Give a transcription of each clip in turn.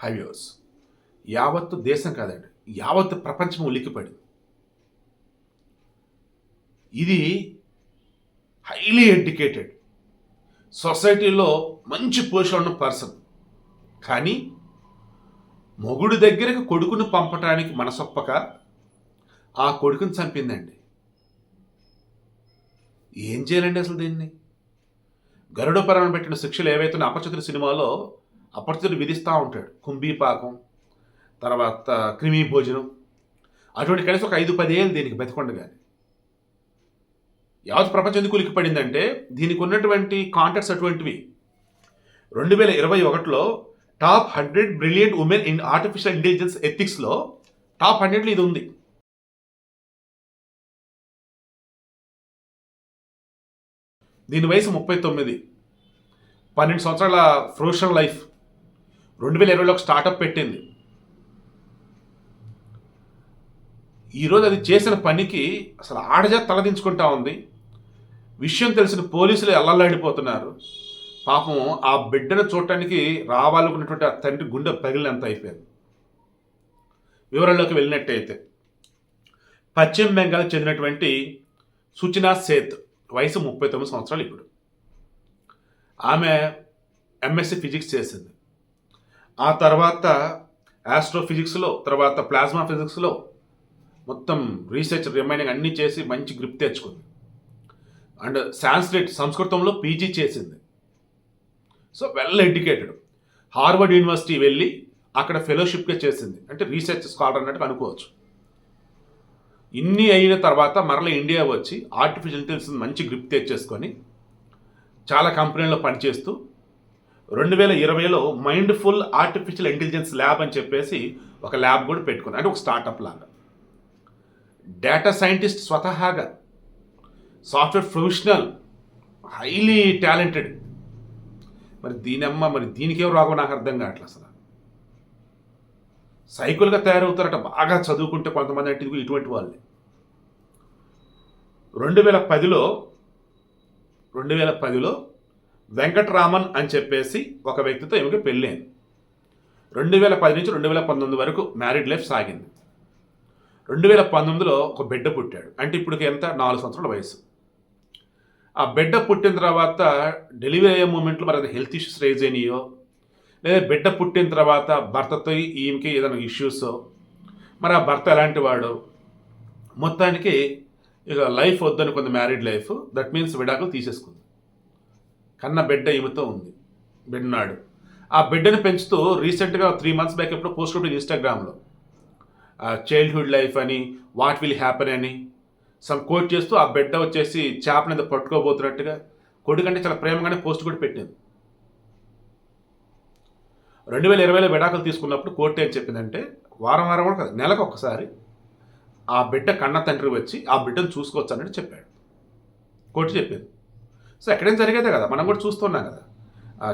5 years. యావత్తు దేశం కాదండి. యావత్తు ప్రపంచం ఉలిక్కిపడింది. ఇది హైలీ ఎడ్యుకేటెడ్, సొసైటీలో మంచి పొజిషన్ ఉన్న పర్సన్. కానీ మొగుడు దగ్గరకు కొడుకును పంపటానికి మనసొప్పక ఆ కొడుకుని చంపిందండి. ఏం చేయాలండి అసలు దీన్ని? గరుడ పురాణం పెట్టిన శిక్షలు ఏవైతే అపరిచితుల సినిమాలో అపరిచితులు విధిస్తూ ఉంటాడు. కుంభీపాకం, తర్వాత క్రిమి భోజనం, అటువంటి కనీసం ఒక 5-10 ఏళ్ళు దీనికి బతికొండగానే. యావత్ ప్రపంచం ఎందుకు ఉలిక్కిపడిందంటే దీనికి ఉన్నటువంటి కాంటాక్ట్స్ అటువంటివి. 2021లో top 100 brilliant women in artificial intelligence ఎథిక్స్లో టాప్ 100లో ఇది ఉంది. దీని వయసు 39, 12 సంవత్సరాల ప్రొఫెషనల్ లైఫ్. 2020లో ఒక స్టార్టప్ పెట్టింది. ఈరోజు అది చేసిన పనికి అసలు ఆడజాతి తలదించుకుంటా ఉంది. విషయం తెలిసిన పోలీసులు ఎల్లల్లాడిపోతున్నారు. పాపం ఆ బిడ్డను చూడటానికి రావాలనుకున్నటువంటి ఆ తండ్రి గుండె పగిలినంత అయిపోయింది. వివరాల్లోకి వెళ్ళినట్టయితే పశ్చిమ బెంగాల్కి చెందినటువంటి సుచనా సేత్ వయసు 39 సంవత్సరాలు. ఇప్పుడు ఆమె ఎంఎస్సి ఫిజిక్స్ చేసింది. ఆ తర్వాత ఆస్ట్రోఫిజిక్స్లో, తర్వాత ప్లాస్మా ఫిజిక్స్లో మొత్తం రీసెర్చ్ రిమైనింగ్ అన్నీ చేసి మంచి గ్రిప్ తెచ్చుకుంది. అండ్ సాంస్క్రిట్, సంస్కృతంలో పీజీ చేసింది. So well educated. Harvard university వెళ్ళి అక్కడ ఫెలోషిప్గా చేసింది. అంటే రీసెర్చ్ స్కాలర్ అన్నట్టు అనుకోవచ్చు. ఇన్ని అయిన తర్వాత మరలా ఇండియా వచ్చి ఆర్టిఫిషియల్ ఇంటెలిజెన్స్ మంచి గ్రిప్ తెచ్చేసుకొని చాలా కంపెనీల్లో పనిచేస్తూ 2020లో మైండ్ఫుల్ ఆర్టిఫిషియల్ ఇంటెలిజెన్స్ ల్యాబ్ అని చెప్పేసి ఒక ల్యాబ్ కూడా పెట్టుకుంది. అంటే ఒక స్టార్టప్ లాగా. డేటా సైంటిస్ట్ స్వతహాగా, సాఫ్ట్వేర్ ప్రొఫెషనల్, హైలీ టాలెంటెడ్. మరి దీనికేం రాగో నాకు అర్థం కావట్లేదు. అసలు సైకిల్గా తయారవుతారట బాగా చదువుకుంటే కొంతమంది. అంటే ఇటువంటి వాళ్ళే 2010లో వెంకటరామన్ అని చెప్పేసి ఒక వ్యక్తితో ఈమెకి పెళ్ళైంది. 2010 నుంచి 2019 వరకు మ్యారీడ్ లైఫ్ సాగింది. 2019లో ఒక బిడ్డ పుట్టాడు. అంటే ఇప్పటికి ఎంత, 4 సంవత్సరాల వయసు. ఆ బిడ్డ పుట్టిన తర్వాత డెలివరీ అయ్యే మూమెంట్లో మరి అది హెల్త్ ఇష్యూస్ రైజ్ అయినాయో, లేదా బిడ్డ పుట్టిన తర్వాత భర్తతో ఈమెకి ఏదైనా ఇష్యూసో, మరి ఆ భర్త ఎలాంటి వాడు, మొత్తానికి ఇక లైఫ్ వద్దనుకుంది, మ్యారీడ్ లైఫ్. దట్ మీన్స్ విడాకులు తీసేసుకుంది. కన్న బిడ్డ ఈమెతో ఉంది, బిడ్డనాడు. ఆ బిడ్డను పెంచుతూ రీసెంట్గా 3 months బ్యాక్ ఎప్పుడు పోస్ట్ పెట్టింది ఇన్స్టాగ్రామ్లో. చైల్డ్హుడ్ లైఫ్ అని, వాట్ విల్ హ్యాపెన్ అని సమ్ కోట్ చేస్తూ ఆ బిడ్డ వచ్చేసి చేపని ఏదో పట్టుకోబోతున్నట్టుగా కొడుకంటే చాలా ప్రేమగానే పోస్ట్ కూడా పెట్టింది. 2020లో విడాకులు తీసుకున్నప్పుడు కోర్టు ఏం చెప్పిందంటే వారం కూడా కాదు, నెలకు ఒకసారి ఆ బిడ్డ కన్న తండ్రి వచ్చి ఆ బిడ్డను చూసుకోవచ్చు అన్నట్టు చెప్పాడు. కోర్టు చెప్పింది. సో ఎక్కడైనా జరిగేదే కదా, మనం కూడా చూస్తున్నాం కదా.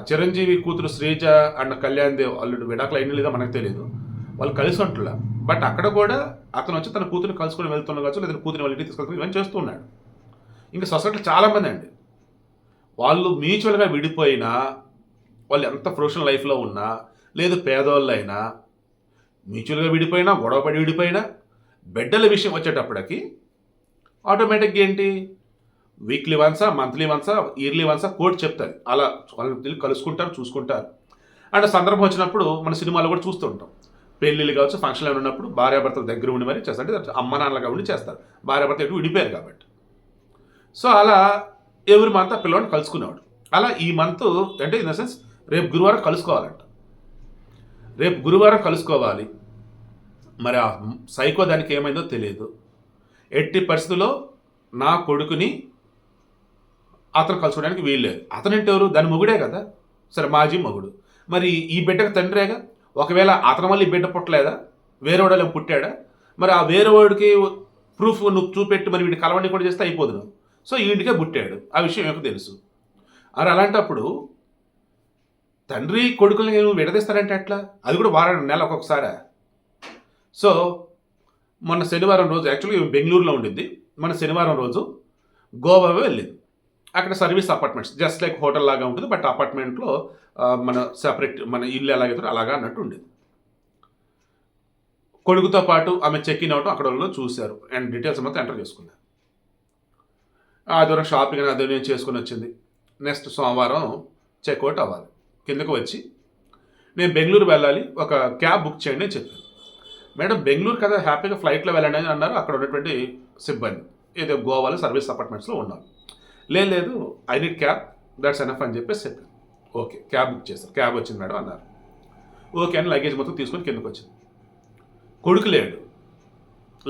చిరంజీవి కూతురు శ్రీజ అండ్ కళ్యాణ్ దేవ్ అల్లుడు విడాకులు అయిన లేదా మనకు తెలియదు, వాళ్ళు కలిసి ఉంటున్నా. బట్ అక్కడ కూడా అతను వచ్చి తన కూతురు కలుసుకొని వెళ్తున్నా కావచ్చు, లేదా కూతురు వాళ్ళ ఇంటికి తీసుకెళ్తున్నా, ఇవన్నీ చేస్తున్నాడు. ఇంకా సొసైటీలో చాలామంది అండి వాళ్ళు మ్యూచువల్గా విడిపోయినా, వాళ్ళు ఎంత ప్రొఫెషనల్ లైఫ్లో ఉన్నా, లేదు పేదవాళ్ళు అయినా, మ్యూచువల్గా విడిపోయినా, గొడవపడి విడిపోయినా, బిడ్డల విషయం వచ్చేటప్పటికి ఆటోమేటిక్గా ఏంటి, వీక్లీ వన్సా, మంత్లీ వన్సా, ఇయర్లీ వన్సా కోర్టు చెప్తారు. అలా వాళ్ళు కలుసుకుంటారు, చూసుకుంటారు. అండ్ సందర్భం వచ్చినప్పుడు మన సినిమాలో కూడా చూస్తూ ఉంటాం. పెళ్ళిళ్ళు కావచ్చు, ఫంక్షన్లు ఉన్నప్పుడు భార్యాభర్తల దగ్గర ఉండి మరి చేస్తారు. అంటే అమ్మ నాన్నలుగా ఉండి చేస్తారు. భార్యాభర్త ఎటు విడిపోయారు కాబట్టి. సో అలా ఎవరి మంత్ ఆ పిల్లవాడిని కలుసుకునేవాడు. అలా ఈ మంత్ అంటే ఇన్ ద సెన్స్ రేపు గురువారం కలుసుకోవాలంట. రేపు గురువారం కలుసుకోవాలి. మరి ఆ సైకో దానికి ఏమైందో తెలియదు. ఎట్టి పరిస్థితుల్లో నా కొడుకుని అతను కలుసుకోవడానికి వీల్లేదు. అతనంటే ఎవరు, దాని మొగుడే కదా. సరే మాజీ మొగుడు. మరి ఈ బిడ్డకు తండ్రేగా. ఒకవేళ అతను వల్ల ఈ బిడ్డ పుట్టలేదా, వేరేవాడు పుట్టాడా, మరి ఆ వేరేవాడికి ప్రూఫ్ నువ్వు చూపెట్టి మరి వీడిని కలవని కూడా చేస్తే అయిపోదు నువ్వు. సో ఈ ఇంటికే పుట్టాడు, ఆ విషయం ఏమో తెలుసు. మరి అలాంటప్పుడు తండ్రి కొడుకుల్ని నువ్వు విడదీస్తారంటే ఎట్లా? అది కూడా నెలకు ఒకసారా? సో మొన్న శనివారం రోజు, యాక్చువల్గా బెంగళూరులో ఉండింది, మన శనివారం రోజు గోవా వెళ్ళింది. అక్కడ service apartments, just like hotel లాగా ఉంటుంది. బట్ అపార్ట్మెంట్లో మన సెపరేట్ మన ఇల్లు ఎలాగైతే అలాగా అన్నట్టు ఉండేది. కొడుకుతో పాటు ఆమె చెక్ ఇన్ అవటం అక్కడ వాళ్ళు చూశారు అండ్ డీటెయిల్స్ మొత్తం ఎంటర్ చేసుకున్నారు. ఆదివారం షాపింగ్ అది నేను చేసుకుని వచ్చింది. నెక్స్ట్ సోమవారం చెక్అవుట్ అవ్వాలి. కిందకు వచ్చి నేను బెంగళూరు వెళ్ళాలి, ఒక క్యాబ్ బుక్ చేయండి అని చెప్పాను. మేడం బెంగళూరు కదా, హ్యాపీగా ఫ్లైట్లో వెళ్ళండి అని అన్నారు అక్కడ ఉన్నటువంటి సిబ్బంది. ఏదో గోవాలో సర్వీస్ అపార్ట్మెంట్స్లో ఉన్నారు. లేదు I need cab, that's enough అని చెప్పేసి చెప్పాను. ఓకే క్యాబ్ బుక్ చేశారు. క్యాబ్ వచ్చింది మేడం అన్నారు. ఓకే అని లగేజ్ మొత్తం తీసుకొని కిందకు వచ్చింది. కొడుకు లేడు,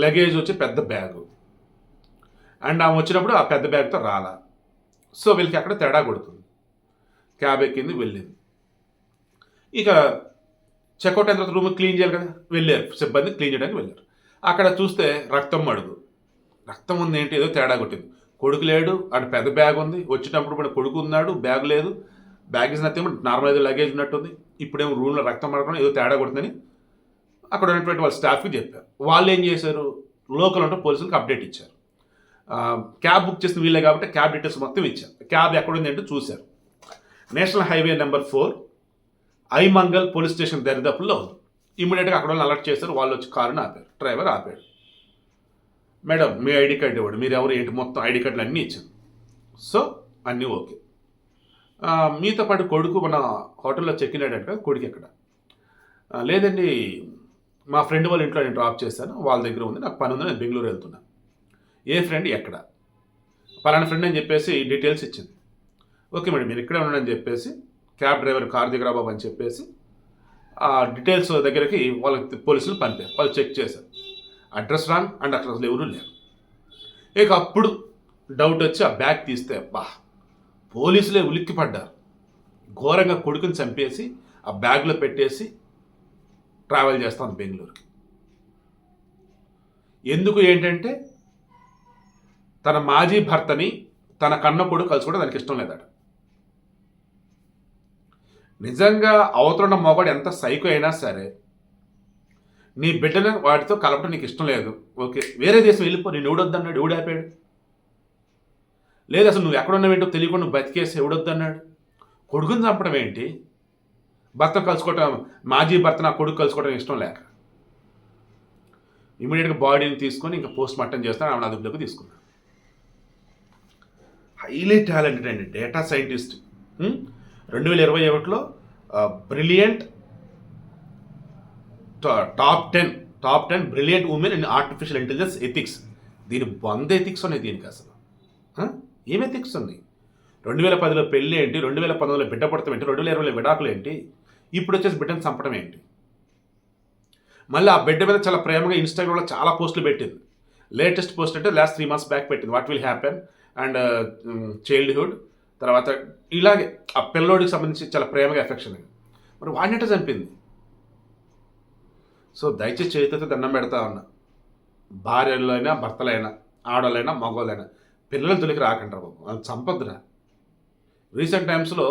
లగేజ్ వచ్చి పెద్ద బ్యాగు అండ్ ఆమె వచ్చినప్పుడు ఆ పెద్ద బ్యాగ్తో రాలా. సో వీళ్ళకి అక్కడ తేడా కొడుతుంది. క్యాబ్ ఎక్కింది, వెళ్ళింది. ఇక చెక్అవుట్ అయిన తర్వాత రూమ్ క్లీన్ చేయాలి కదా, వెళ్ళారు సిబ్బంది క్లీన్ చేయడానికి వెళ్ళారు. అక్కడ చూస్తే రక్తం మడుగు, రక్తం ఉంది ఏంటి, ఏదో తేడా కొట్టింది. కొడుకు లేడు అండ్ పెద్ద బ్యాగ్ ఉంది. వచ్చినప్పుడు కూడా కొడుకు ఉన్నాడు, బ్యాగ్ లేదు. Bag is nothing but normal ఏదో లగేజ్ ఉన్నట్టుంది. ఇప్పుడేమో రూమ్లో రక్తం మడకుండా ఏదో తేడా కొడుతుందని అక్కడ ఉన్నటువంటి వాళ్ళ స్టాఫ్కి చెప్పారు. వాళ్ళు ఏం చేశారు, లోకల్ ఉంటే పోలీసులకు అప్డేట్ ఇచ్చారు. క్యాబ్ బుక్ చేసిన వీళ్ళే కాబట్టి క్యాబ్ డీటెయిల్స్ మొత్తం ఇచ్చారు. క్యాబ్ ఎక్కడుంది అంటే చూశారు. National highway number 4 Aimangala police station దరిదాపుల్లో ఉంది. ఇమీడియట్గా అక్కడ వాళ్ళు అలర్ట్ చేశారు. వాళ్ళు వచ్చి కారుని ఆపారు. డ్రైవర్ ఆపాడు. మేడం మీ ఐడి కార్డు ఇవ్వండి, మీరు ఎవరు ఏంటి, మొత్తం ఐడి కార్డులు అన్నీ ఇచ్చాను. సో అన్నీ ఓకే. మీతో పాటు కొడుకు మన హోటల్లో చెక్ ఇన్ అయ్యాడు కదా, కొడుకు ఎక్కడ? లేదండి మా ఫ్రెండ్ వాళ్ళ ఇంట్లో నేను డ్రాప్ చేశాను, వాళ్ళ దగ్గర ఉంది, నాకు పని ఉంది, నేను బెంగళూరు వెళ్తున్నా. ఏ ఫ్రెండ్ ఎక్కడ? పలానా ఫ్రెండ్ అని చెప్పేసి డీటెయిల్స్ ఇచ్చింది. ఓకే మేడం మీరు ఇక్కడే ఉన్నాడని చెప్పేసి క్యాబ్ డ్రైవర్ కార్ దగ్గర బాబు అని చెప్పేసి ఆ డీటెయిల్స్ దగ్గరికి వాళ్ళకి పోలీసులు పంపారు. వాళ్ళు చెక్ చేశారు. అడ్రస్ రాంగ్ అండ్ అక్కడ అసలు ఎవరూ లేరు. ఇక అప్పుడు డౌట్ వచ్చి ఆ బ్యాగ్ తీస్తే పోలీసులే ఉలిక్కి పడ్డారు. ఘోరంగా కొడుకుని చంపేసి ఆ బ్యాగ్లో పెట్టేసి ట్రావెల్ చేస్తాను బెంగళూరుకి. ఎందుకు ఏంటంటే తన మాజీ భర్తని తన కన్న కొడుకు కలుసుకోవడం దానికి ఇష్టం లేదట. నిజంగా అవతల మొగాడు ఎంత సైకో అయినా సరే నీ బిడ్డను వాటితో కలపడం నీకు ఇష్టం లేదు, ఓకే వేరే దేశం వెళ్ళిపో, నేను ఎవడొద్దన్నాడు, ఎవడు ఆపాడు? లేదు అసలు నువ్వు ఎక్కడున్నావేంటో తెలియకుండా నువ్వు బతికేసి ఎవడొద్దన్నాడు? కొడుకుని చంపడం ఏంటి? భర్త కలుసుకోవటం, మాజీ భర్త నా కొడుకు కలుసుకోవడం ఇష్టం లేక ఇమీడియట్గా బాడీని తీసుకొని ఇంకా పోస్ట్ మార్టం చేస్తాను. ఆమె అదుపులోకి తీసుకున్నాను. హైలీ టాలెంటెడ్ అండి, డేటా సైంటిస్ట్. 2021లో brilliant top 10 brilliant women in artificial intelligence ethics. దీని 100 ఎథిక్స్ ఉన్నాయి దీనికి. అసలు ఏం ఎథిక్స్ ఉంది? 2010లో పెళ్ళి ఏంటి, 2019లో బిడ్డ పడతాం ఏంటి, 2020లో విడాకులు ఏంటి, ఇప్పుడు వచ్చేసి బిడ్డను చంపడం ఏంటి? మళ్ళీ ఆ బిడ్డ మీద చాలా ప్రేమగా ఇన్స్టాగ్రామ్లో చాలా పోస్టులు పెట్టింది. లేటెస్ట్ పోస్ట్ అంటే లాస్ట్ 3 months బ్యాక్ పెట్టింది, what will happen and childhood. తర్వాత ఇలాగే ఆ పిల్లోడికి సంబంధించి చాలా ప్రేమగా ఎఫెక్షన్. మరి వాడినట్టు చంపింది. సో దయచేసి చేతితో దండం పెడతా ఉన్నా, భార్యలైనా భర్తలైనా ఆడలైనా మగవాళ్ళైనా పిల్లల తొలికి రాకంటారు బాబు, వాళ్ళు చంపొద్దురా. రీసెంట్ టైమ్స్లో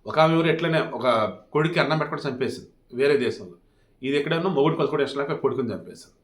ఒక ఆమె ఎవరు ఎట్లనే ఒక కొడుకు అన్నం పెట్టుకొని చంపేసింది వేరే దేశంలో. ఇది ఎక్కడన్నా మొగుడు కలుసుకోవడం ఇష్టం లేక కొడుకుని చంపేసింది.